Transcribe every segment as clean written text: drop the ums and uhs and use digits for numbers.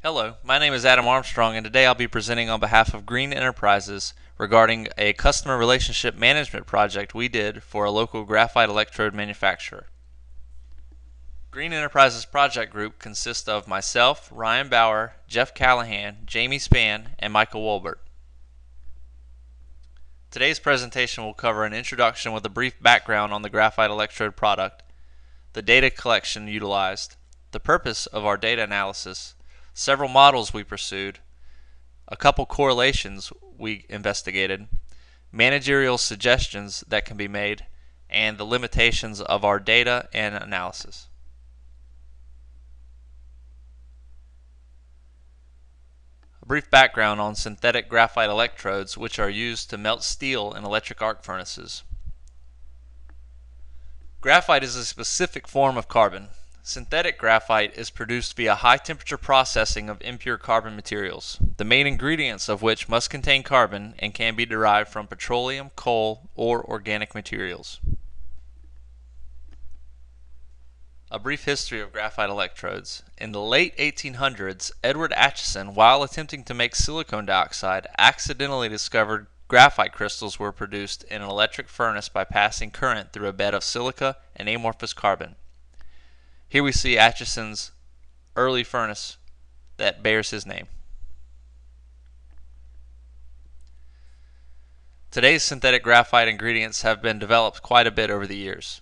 Hello, my name is Adam Armstrong, and today I'll be presenting on behalf of Greene Enterprises regarding a customer relationship management project we did for a local graphite electrode manufacturer. Greene Enterprises project group consists of myself, Ryan Bauer, Jeff Callahan, Jamie Spann, and Michael Wolbert. Today's presentation will cover an introduction with a brief background on the graphite electrode product, the data collection utilized, the purpose of our data analysis, several models we pursued, a couple correlations we investigated, managerial suggestions that can be made, and the limitations of our data and analysis. A brief background on synthetic graphite electrodes, which are used to melt steel in electric arc furnaces. Graphite is a specific form of carbon. Synthetic graphite is produced via high-temperature processing of impure carbon materials, the main ingredients of which must contain carbon and can be derived from petroleum, coal, or organic materials. A brief history of graphite electrodes. In the late 1800s, Edward Acheson, while attempting to make silicon dioxide, accidentally discovered graphite crystals were produced in an electric furnace by passing current through a bed of silica and amorphous carbon. Here we see Acheson's early furnace that bears his name. Today's synthetic graphite ingredients have been developed quite a bit over the years.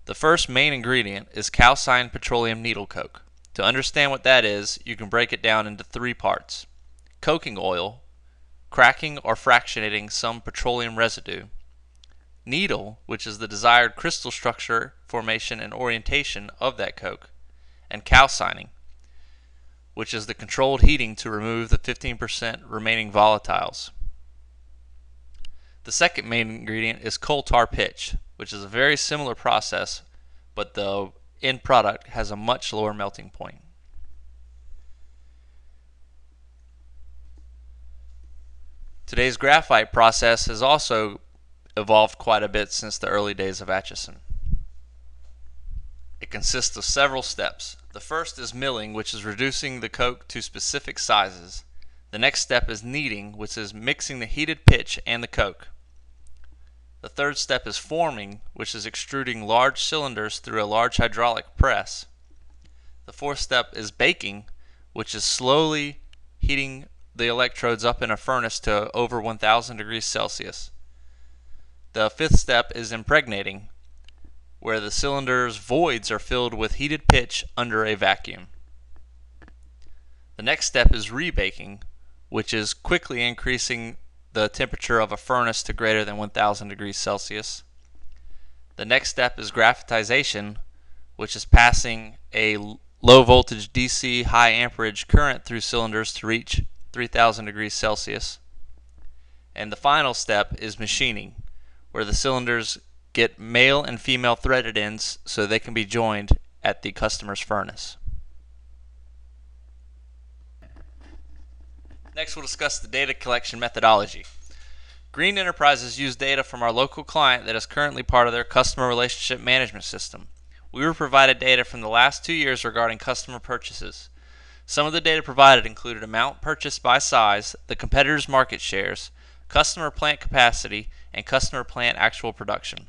The first main ingredient is calcined petroleum needle coke. To understand what that is, you can break it down into three parts: coking oil, cracking or fractionating some petroleum residue; needle, which is the desired crystal structure, formation, and orientation of that coke; and calcining, which is the controlled heating to remove the 15% remaining volatiles. The second main ingredient is coal tar pitch, which is a very similar process, but the end product has a much lower melting point. Today's graphite process has also evolved quite a bit since the early days of Acheson. It consists of several steps. The first is milling, which is reducing the coke to specific sizes. The next step is kneading, which is mixing the heated pitch and the coke. The third step is forming, which is extruding large cylinders through a large hydraulic press. The fourth step is baking, which is slowly heating the electrodes up in a furnace to over 1000 degrees Celsius. The fifth step is impregnating, where the cylinder's voids are filled with heated pitch under a vacuum. The next step is rebaking, which is quickly increasing the temperature of a furnace to greater than 1000 degrees Celsius. The next step is graphitization, which is passing a low voltage DC high amperage current through cylinders to reach 3000 degrees Celsius. And the final step is machining, where the cylinders get male and female threaded ends so they can be joined at the customer's furnace. Next, we'll discuss the data collection methodology. Greene Enterprises used data from our local client that is currently part of their customer relationship management system. We were provided data from the last 2 years regarding customer purchases. Some of the data provided included amount purchased by size, the competitors' market shares, customer plant capacity, and customer plant actual production.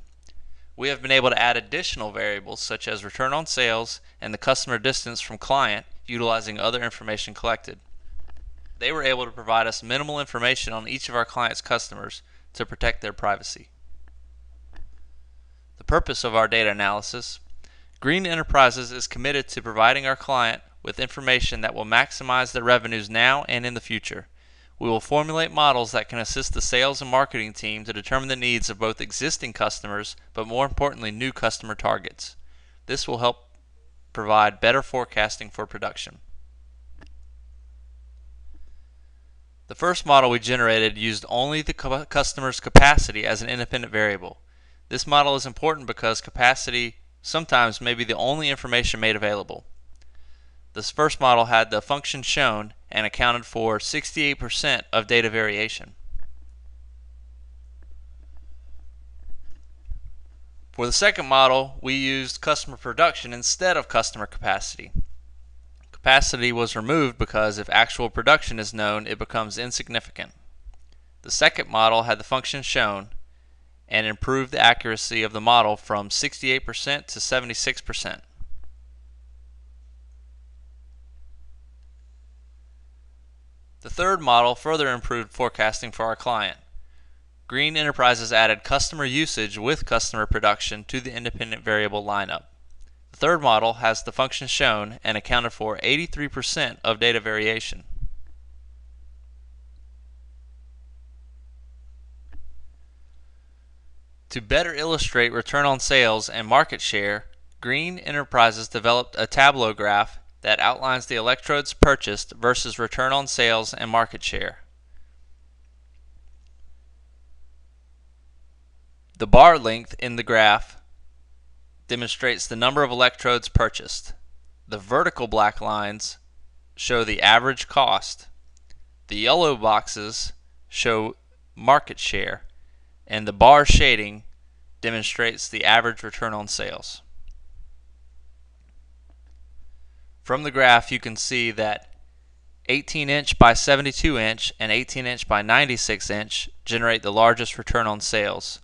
We have been able to add additional variables such as return on sales and the customer distance from client utilizing other information collected. They were able to provide us minimal information on each of our clients' customers to protect their privacy. The purpose of our data analysis: Greene Enterprises is committed to providing our client with information that will maximize their revenues now and in the future. We will formulate models that can assist the sales and marketing team to determine the needs of both existing customers, but more importantly, new customer targets. This will help provide better forecasting for production. The first model we generated used only the customer's capacity as an independent variable. This model is important because capacity sometimes may be the only information made available. This first model had the function shown and accounted for 68% of data variation. For the second model, we used customer production instead of customer capacity. capacity was removed because if actual production is known, it becomes insignificant. The second model had the function shown and improved the accuracy of the model from 68% to 76%. The third model further improved forecasting for our client. Greene Enterprises added customer usage with customer production to the independent variable lineup. The third model has the function shown and accounted for 83% of data variation. To better illustrate return on sales and market share, Greene Enterprises developed a tableau graph that outlines the electrodes purchased versus return on sales and market share. The bar length in the graph demonstrates the number of electrodes purchased. The vertical black lines show the average cost. The yellow boxes show market share, and the bar shading demonstrates the average return on sales. From the graph you can see that 18-inch by 72-inch and 18-inch by 96-inch generate the largest return on sales,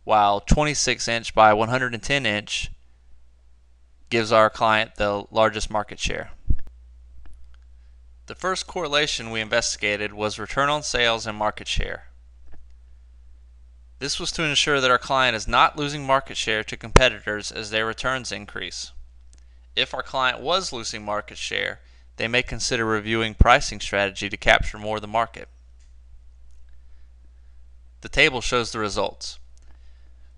while 26-inch by 110-inch gives our client the largest market share. The first correlation we investigated was return on sales and market share. This was to ensure that our client is not losing market share to competitors as their returns increase. If our client was losing market share, they may consider reviewing pricing strategy to capture more of the market. The table shows the results.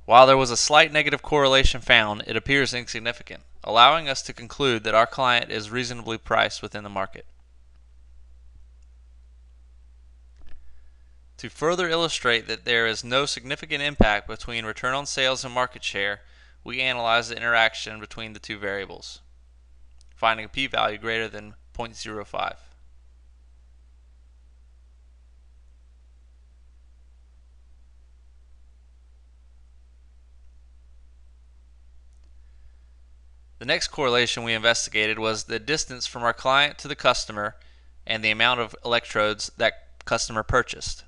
While there was a slight negative correlation found, it appears insignificant, allowing us to conclude that our client is reasonably priced within the market. To further illustrate that there is no significant impact between return on sales and market share, we analyzed the interaction between the two variables, finding a p-value greater than 0.05. The next correlation we investigated was the distance from our client to the customer and the amount of electrodes that customer purchased.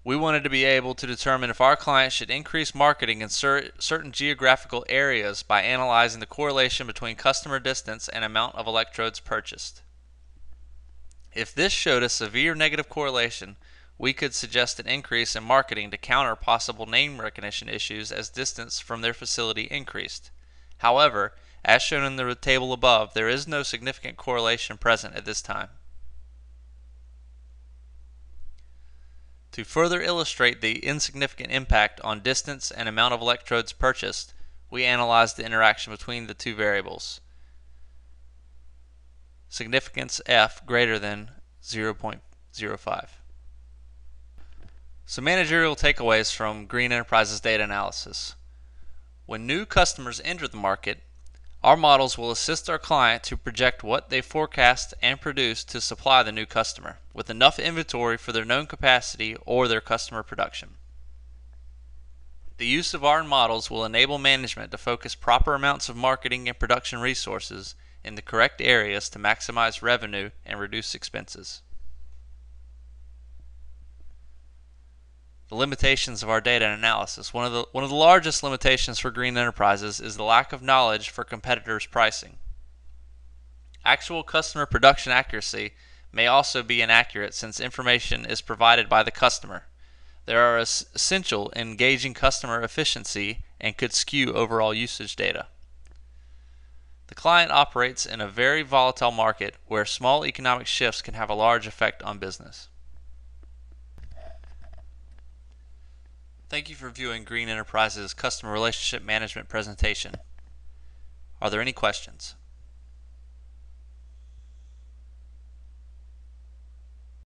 We wanted to be able to determine if our client should increase marketing in certain geographical areas by analyzing the correlation between customer distance and amount of electrodes purchased. If this showed a severe negative correlation, we could suggest an increase in marketing to counter possible name recognition issues as distance from their facility increased. However, as shown in the table above, there is no significant correlation present at this time. To further illustrate the insignificant impact on distance and amount of electrodes purchased, we analyzed the interaction between the two variables. Significance F greater than 0.05. Some managerial takeaways from Greene Enterprises data analysis. When new customers enter the market, our models will assist our client to project what they forecast and produce to supply the new customer, with enough inventory for their known capacity or their customer production. The use of our models will enable management to focus proper amounts of marketing and production resources in the correct areas to maximize revenue and reduce expenses. The limitations of our data analysis. One of the largest limitations for Greene Enterprises is the lack of knowledge for competitors' pricing. Actual customer production accuracy may also be inaccurate since information is provided by the customer. They are essential in gauging customer efficiency and could skew overall usage data. The client operates in a very volatile market where small economic shifts can have a large effect on business. Thank you for viewing Greene Enterprises Customer Relationship Management presentation. Are there any questions?